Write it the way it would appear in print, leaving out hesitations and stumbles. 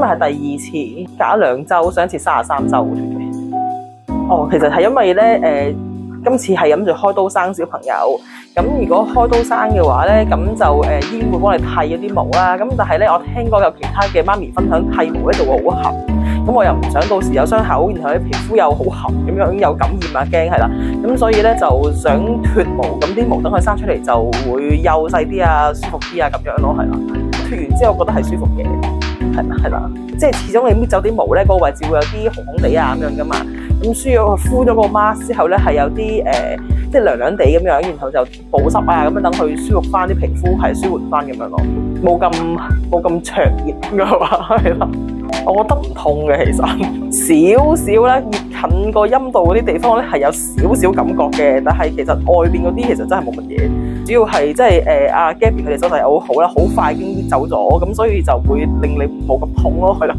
日係第2次，隔咗2週，上一次33週嘅。哦，其實係因為咧今次係諗住開刀生小朋友，咁如果開刀生嘅話咧，咁就醫院會幫你剃嗰啲毛啦。咁但係咧，我聽過有其他嘅媽咪分享剃毛咧就會好痕，咁我又唔想到時有傷口，然後啲皮膚又好痕咁樣，有感染啊，驚係啦。咁所以咧就想脫毛，咁啲毛等佢生出嚟就會幼細啲啊，舒服啲啊咁樣咯，係啦。脫完之後覺得係舒服嘅，係啦，即係始終你搣走啲毛咧，個位置會有啲紅紅地啊咁樣噶嘛。咁需要敷咗個 mask 之後咧，係有啲即係涼涼地咁樣，然後就保濕啊，咁樣等佢舒服翻啲皮膚，係舒緩翻咁樣咯，冇咁灼熱嘅話係啦。我覺得唔痛嘅，其實少少咧，越近個陰道嗰啲地方咧係有少少感覺嘅，但係其實外邊嗰啲其實真係冇乜嘢，主要係即係阿 Gabby 佢哋手勢好好啦，好快已經走咗，咁所以就會令你冇咁痛咯，係啦。